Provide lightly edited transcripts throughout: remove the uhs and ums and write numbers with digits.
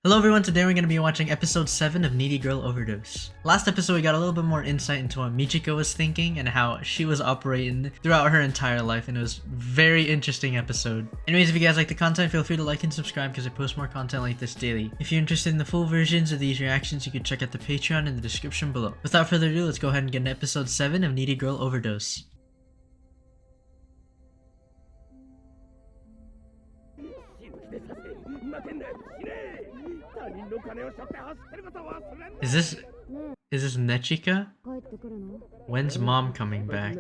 Hello everyone, today we're going to be watching episode 7 of Needy Girl Overdose. Last episode we got a little bit more insight into what Michiko was thinking and how she was operating throughout her entire life, and it was a very interesting episode. Anyways, if you guys like the content, feel free to like and subscribe because I post more content like this daily. If you're interested in the full versions of these reactions, you can check out the Patreon in the description below. Without further ado, let's go ahead and get into episode 7 of Needy Girl Overdose. Is this Nechika? When's mom coming back?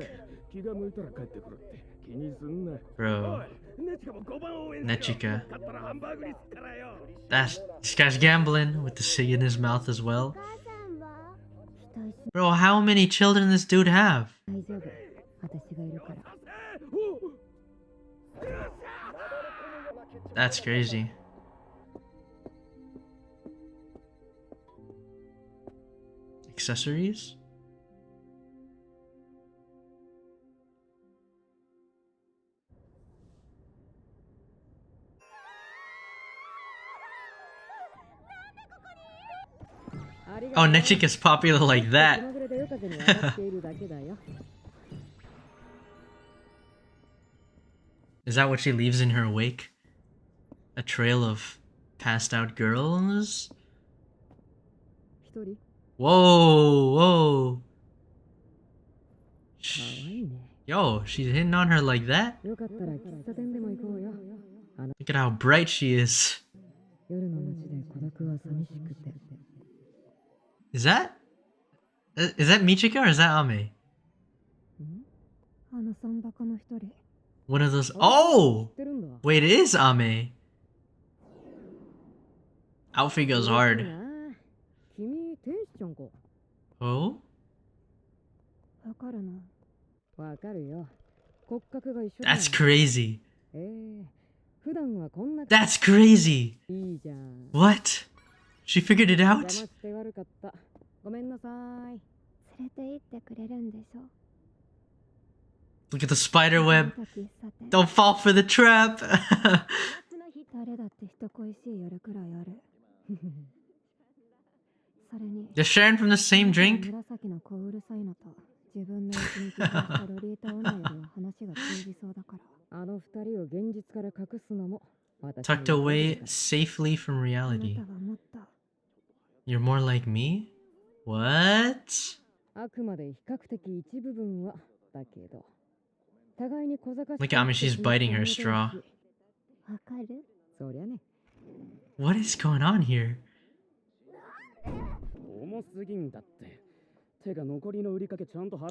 Bro. Nechika. This guy's gambling with the cig in his mouth as well. Bro, how many children does this dude have? That's crazy. Accessories? Oh, Nechika's popular like that. Is that what she leaves in her wake? A trail of passed out girls? Whoa, whoa. Yo, she's hitting on her like that? Look at how bright she is. Is that Michiko or is that Ame? One of those. Oh! Wait, it is Ame. Outfit goes hard. Oh? That's crazy. That's crazy. What? She figured it out? Look at the spider web. Don't fall for the trap. They're sharing from the same drink? Tucked away safely from reality. You're more like me? What? Look at Ame, she's biting her straw. What is going on here?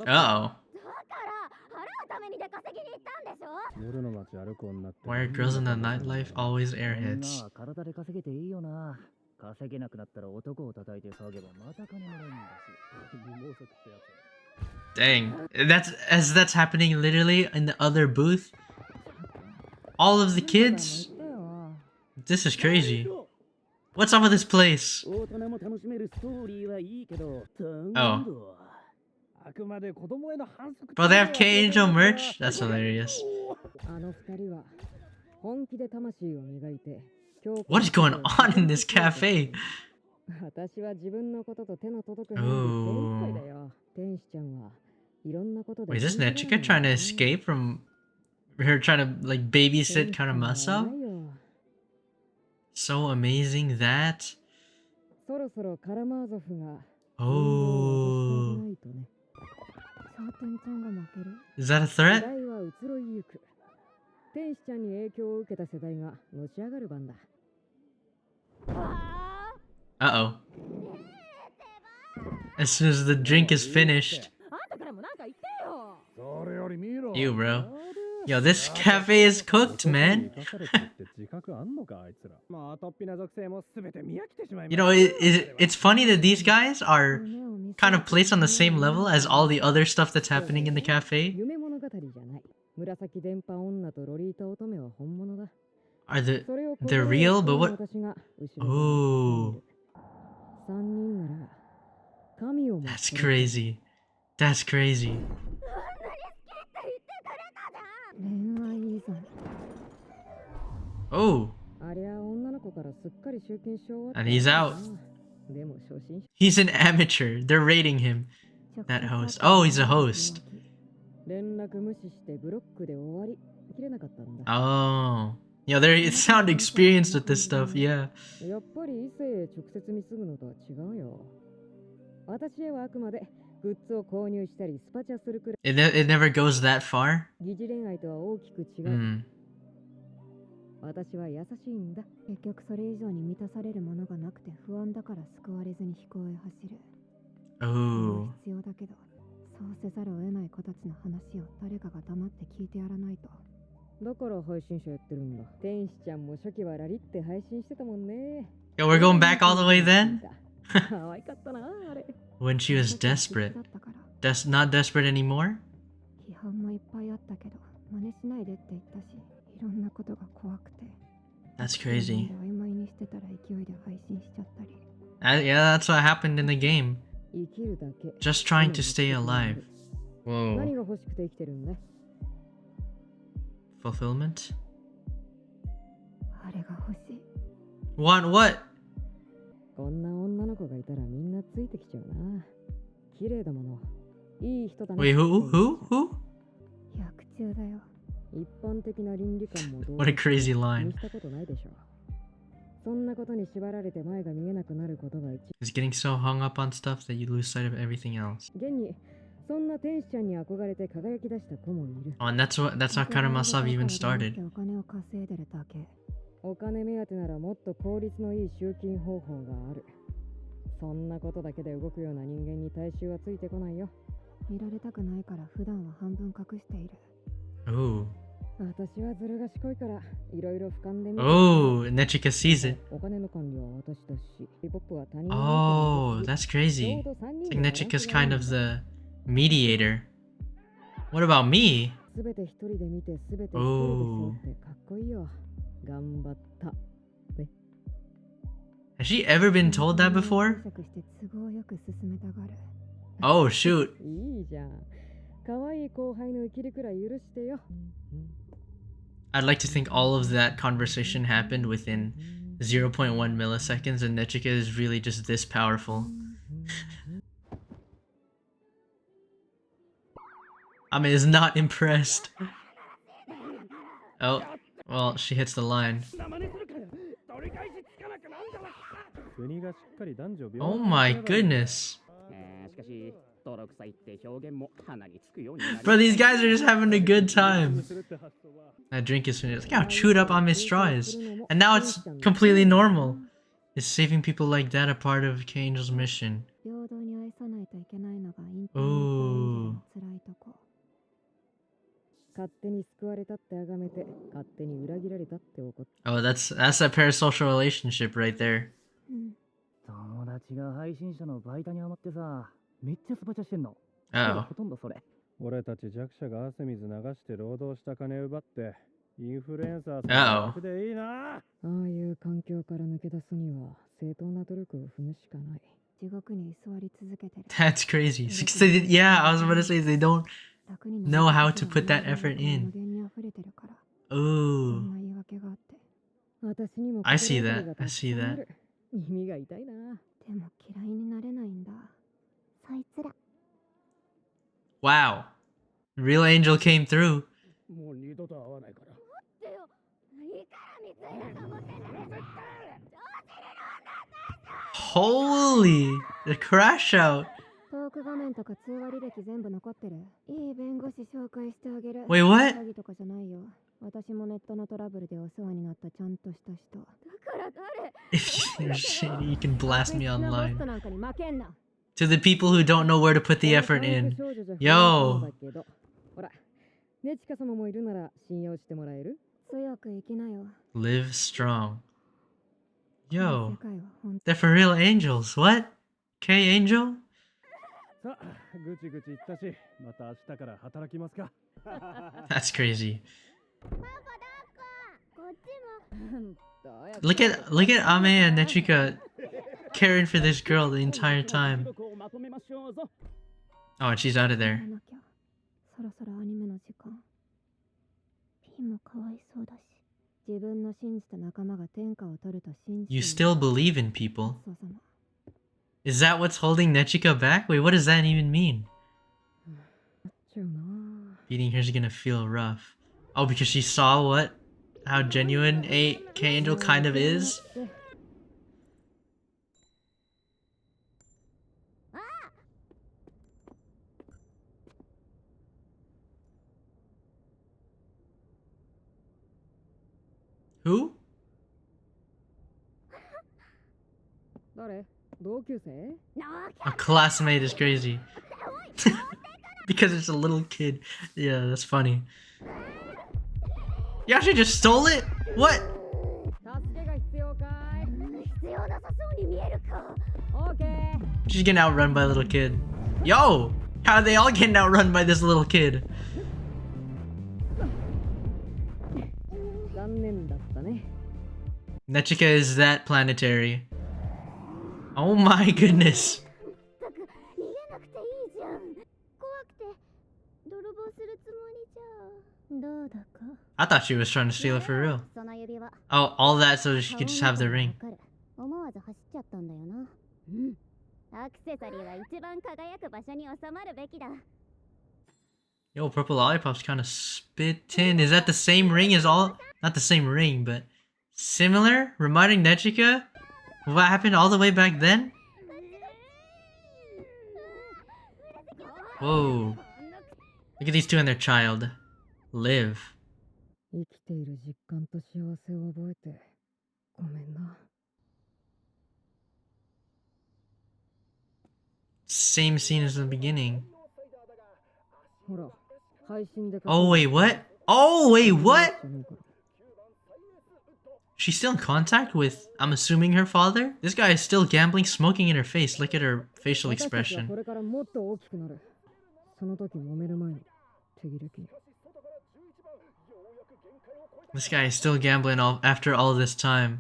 Uh-oh. Why are girls in the nightlife always airheads? Dang, that's happening literally in the other booth. All of the kids. This is crazy. What's up with this place? Oh. Bro, they have K-Angel merch? That's hilarious. What is going on in this cafe? Oh. Wait, is this Nechika trying to escape from her trying to like babysit Karamasa? So amazing that. Oh. Is that a threat? Uh-oh. As soon as the drink is finished. Ew, bro. Yo, this cafe is cooked, man. You know, it's funny that these guys are kind of placed on the same level as all the other stuff that's happening in the cafe. Are they're real? But what? Oh. That's crazy. That's crazy. Oh. And he's out. He's an amateur. They're rating him. That host. Oh, he's a host. Oh. Yeah, they sound experienced with this stuff, yeah. It never goes that far? Hmm. 私は優しいんだ。結局それ以上に満たされるものがなくて不安だから救われずに飛行へ走る。Oh. 必要だけど、そうせざるを得ない子たちの話を誰かが黙って聞いてやらないと。だから配信者やってるんだ。天使ちゃんも初期はラリって配信してたもんね。Yo, we're going back all the way then? 可愛かったなあれ。When she was desperate. Not desperate anymore? 批判もいっぱいあったけど、真似しないでって言ったし。いろんなことが怖くて。That's crazy. 曖昧にしてたら勢いで配信しちゃったり。Yeah, that's what happened in the game. Just trying to stay alive. Whoa. 何が欲しくて生きてるんだ? Fulfillment? あれが欲しい。Want what? こんな女の子がいたらみんなついてきちゃうな。綺麗だもの。いい人だな。Wait, who? 薬中だよ。一般的な倫理観もどう What a crazy line. したことないでしょ。そんなことに縛られて前が見えなくなることが一。He's getting so hung up on stuff that you lose sight of everything else. 現にそんな天使ちゃんに憧れて輝き出した子もいる。Oh, and that's how Karamasav even started. お金を稼いでるだけ。お金目当てならもっと効率のいい集金方法がある。そんなことだけで動くような人間に大衆はついてこないよ。見られたくないから普段は半分隠している。Oh. 私はずる賢いからいろいろ俯瞰で見る。Oh, Nechika sees it. お金の管理は私だし、ポップは他人。Oh, that's crazy. It's like Nechika's kind of the mediator. What about me? すべて一人で見てすべて一人で背負ってかっこいいよ。頑張った。ね。Has she ever been told that before? Oh, shoot. いいじゃん。可愛い後輩の生きるくらい許してよ。I'd like to think all of that conversation happened within 0.1 milliseconds and Nechika is really just this powerful. Ame is not impressed. Oh, well, she hits the line. Oh my goodness. Bro, these guys are just having a good time. That drink is finished. Look how chewed up Ame's straw is. And now it's completely normal. Is saving people like that a part of K-Angel's mission? Ooh. Oh, that's a parasocial relationship right there. 友達が配信者のバイトにハマってさ、めっちゃスパチャしてんの。Oh. ほとんどそれ。俺たち弱者が汗水流して労働した金奪ってインフルエンサーさんでいいな。ああいう環境から抜け出すには正当な努力を踏むしかない。地獄に居座り続けてる。That's crazy. Yeah, I was about to say they don't know how to put that effort in. Ooh. I see that. I see that. 耳が痛いな。でも嫌いになれないんだ。そいつら。Wow. Real Angel came through. もう二度と会わないから。待ってよ。いいから見つけると思ってんの。Holy! The crash out. トーク画面とか通話履歴全部残ってる。いい弁護士紹介してあげる。Wait, what? 詐欺とかじゃないよ。私もネットのトラブルでお世話になったちゃんとした人。だから誰? If you're shady, you can blast me online. To the people who don't know where to put the effort in. Yo! ほら、ネチカ様もいるなら信用してもらえる? 強く生きなよ。 Live strong. Yo. They're for real angels. What? K-Angel? さあ、ぐちぐち言ったし、また明日から働きますか。That's crazy. Look at Ame and Nechika caring for this girl the entire time. Oh, and she's out of there. 自分の信じた仲間が天下を取ると信じて You still believe in people. そうそう Is that what's holding Nechika back? Wait, what does that even mean? ちゃうな Beating her's gonna feel rough. Oh, because she saw how genuine a K-Angel kind of is? Who? 誰同級生 A classmate is crazy. Because it's a little kid. Yeah, that's funny. You actually just stole it? What? 助けが必要かい必要なさそうに見えるか OK She's getting outrun by a little kid. Yo! How are they all getting outrun by this little kid? 残念だったね Nechika is that planetary. Oh my goodness. たく逃げなくていいじゃん怖くて泥棒するつもりじゃどうだか I thought she was trying to steal it for real. その指輪 Oh, all that so she could just have the ring. 思わず走っちゃったんだよなうんアクセサリーは一番輝く場所に収まるべきだ Yo, Purple Lollipop's kind of spitting. Is that the same ring as all? Not the same ring, but similar? Reminding Nechika what happened all the way back then? Whoa. Look at these two and their child. Live. 生きている実感と幸せを覚えてごめんな Same scene as the beginning. ほら配信で Oh, wait, what? Oh, wait, what? She's still in contact with, I'm assuming, her father? This guy is still gambling, smoking in her face. Look at her facial 私たちは expression. これからもっと大きくなるその時揉める前に手切れ金 This guy is still gambling after all this time.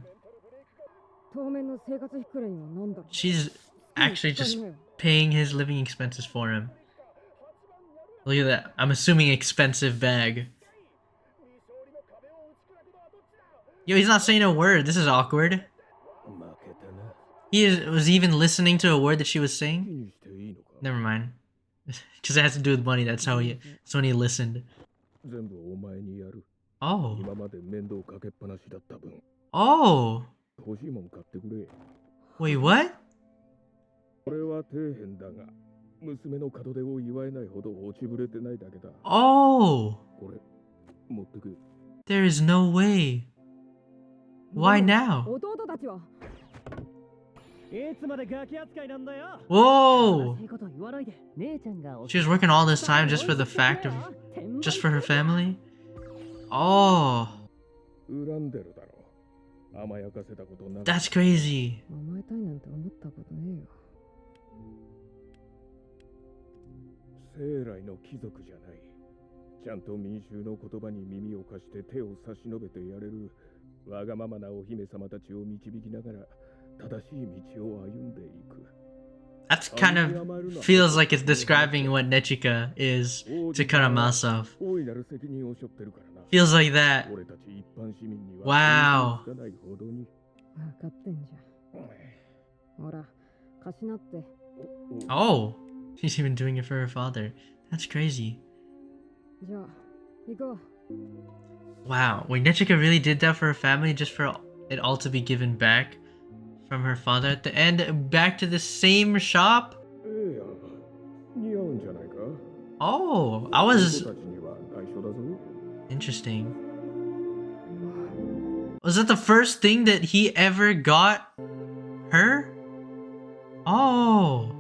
当面の生活費くらいには飲んだろ She's actually just paying his living expenses for him. Look at that. I'm assuming expensive bag. Yo, he's not saying a word. This is awkward. Was even listening to a word that she was saying? Never mind. Because it has to do with money. That's when he listened. Oh. Oh. Wait, what? 俺は底辺だが娘の門出を祝えないほど落ちぶれてないだけだ Oh. これ持ってく There is no way. Why now? 弟たちは Whoa. She was working all this time just for the fact of just for her family? Oh. 恨んでるだろう甘やかせたことな That's crazy. 甘えたいなんて思ったことねえよ生来の貴族じゃないちゃんと民衆の言葉に耳を貸して手を差し伸べてやれるわがままなお姫様たちを導きながら正しい道を歩んでいく That's kind of feels like it's describing what Nechika is to Karamazov. 大いなる責任を背負ってるからな Feels like that. 俺たち一般市民には Wow. つかないほどに分かってんじゃんほら貸しなって Oh. She's even doing it for her father. That's crazy. じゃあ行こう Wow. Wait, Nechika really did that for her family just for it all to be given back from her father at the end? Back to the same shop? ええや似合うんじゃないか Oh. I was... 人たちには内緒だぞ Interesting. Was that the first thing that he ever got her? Oh.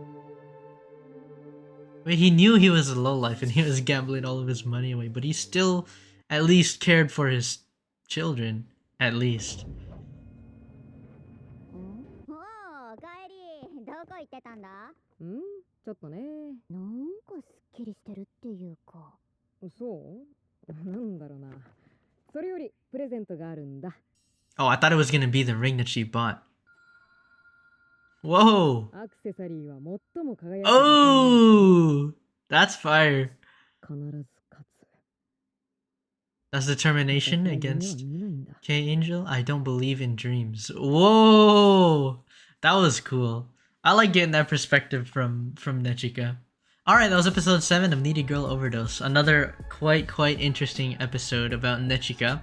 Wait, he knew he was a lowlife and he was gambling all of his money away, but he still at least cared for his children. At least. おお帰りどこ行ってたんだうんちょっとねなんかすっきりしてるっていうかそうなんだろうなそれよりプレゼントがあるんだ Oh, I thought it was gonna be the ring that she bought. Whoa! アクセサリーは最も輝く Oh! That's fire. 必ず勝つ That's determination 私は夢は against 見ないんだ。 K-Angel. I don't believe in dreams. Whoa! That was cool. I like getting that perspective from Nechika. Alright, that was episode 7 of Needy Girl Overdose. Another quite interesting episode about Nechika.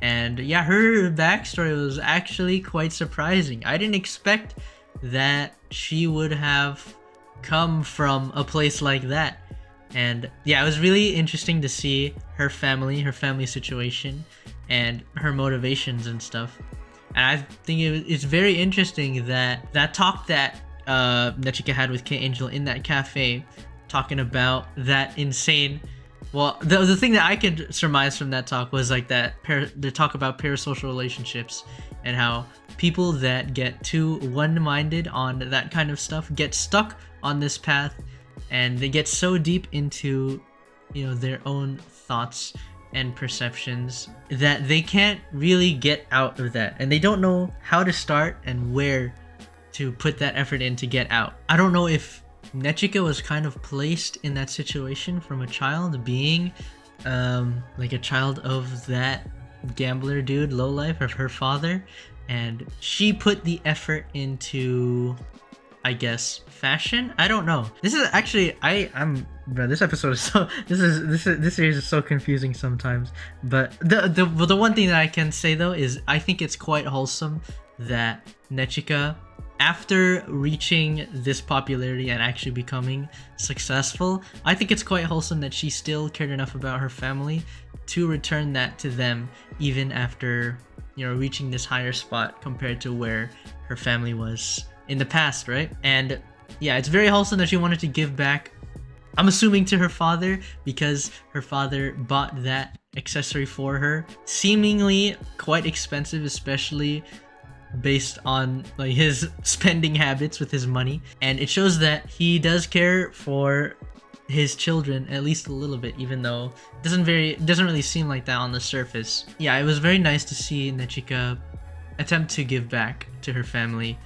And yeah, her backstory was actually quite surprising. I didn't expect that she would have come from a place like that. And yeah, it was really interesting to see her family situation, and her motivations and stuff. And I think it's very interesting that talk that Nechika had with K-Angel in that cafe, talking about that insane. Well, the thing that I could surmise from that talk was like that the talk about parasocial relationships, and how people that get too one-minded on that kind of stuff get stuck on this path, and they get so deep into, you know, their own thoughts and perceptions that they can't really get out of that, and they don't know how to start and where to put that effort in to get out. I don't know if Nechika was kind of placed in that situation from a child, being like a child of that gambler dude, lowlife, of her father, and she put the effort into, I guess, fashion. I don't know. This is actually bro, this episode is so this series is so confusing sometimes. But the one thing that I can say though is I think it's quite wholesome that Nechika, after reaching this popularity and actually becoming successful, I think it's quite wholesome that she still cared enough about her family to return that to them, even after, you know, reaching this higher spot compared to where her family was in the past, right? And yeah, it's very wholesome that she wanted to give back, I'm assuming to her father, because her father bought that accessory for her, seemingly quite expensive, especially based on like his spending habits with his money. And it shows that he does care for his children at least a little bit, even though it doesn't really seem like that on the surface. Yeah, it was very nice to see Nechika attempt to give back to her family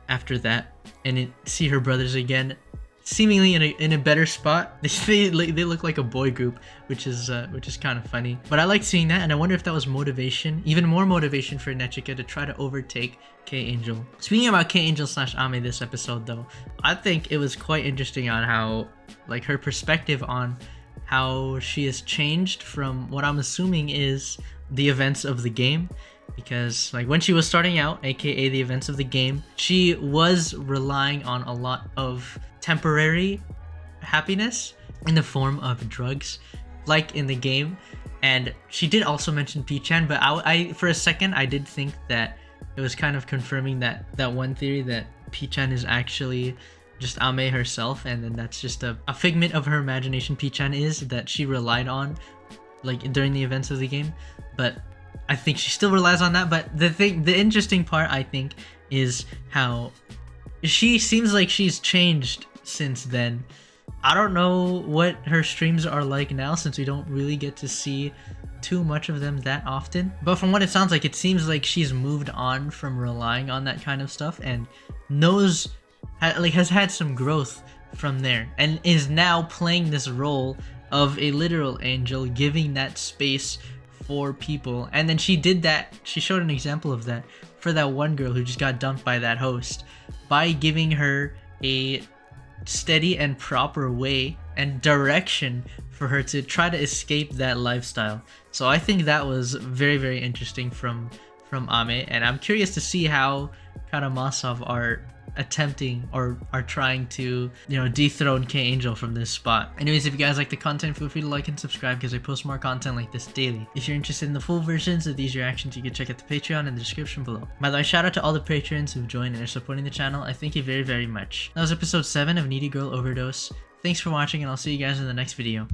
after that, and see her brothers again, seemingly in a better spot. They look like a boy group, which is kind of funny. But I liked seeing that, and I wonder if that was motivation, even more motivation for Nechika to try to overtake K-Angel. Speaking about K-Angel / Ame this episode though, I think it was quite interesting on how, like, her perspective on how she has changed from what I'm assuming is the events of the game. Because like when she was starting out, aka the events of the game, she was relying on a lot of temporary happiness in the form of drugs, like in the game. And she did also mention P-chan, but I for a second I did think that it was kind of confirming that one theory that P-chan is actually just Ame herself, and then that's just a figment of her imagination. P-chan is that she relied on like during the events of the game, but I think she still relies on that. But the interesting part, I think, is how she seems like she's changed since then. I don't know what her streams are like now, since we don't really get to see too much of them that often. But from what it sounds like, it seems like she's moved on from relying on that kind of stuff, and has had some growth from there, and is now playing this role of a literal angel, giving that space for people. And then she showed an example of that for that one girl who just got dumped by that host, by giving her a steady and proper way and direction for her to try to escape that lifestyle. So I think that was very interesting from Ame, and I'm curious to see how Karamazov are attempting or are trying to, you know, dethrone K-Angel from this spot. Anyways, if you guys like the content, feel free to like and subscribe, because I post more content like this daily. If you're interested in the full versions of these reactions, you can check out the Patreon in the description below. By the way, shout out to all the patrons who've joined and are supporting the channel. I thank you very much. That was episode 7 of Needy Girl Overdose. Thanks for watching, and I'll see you guys in the next video.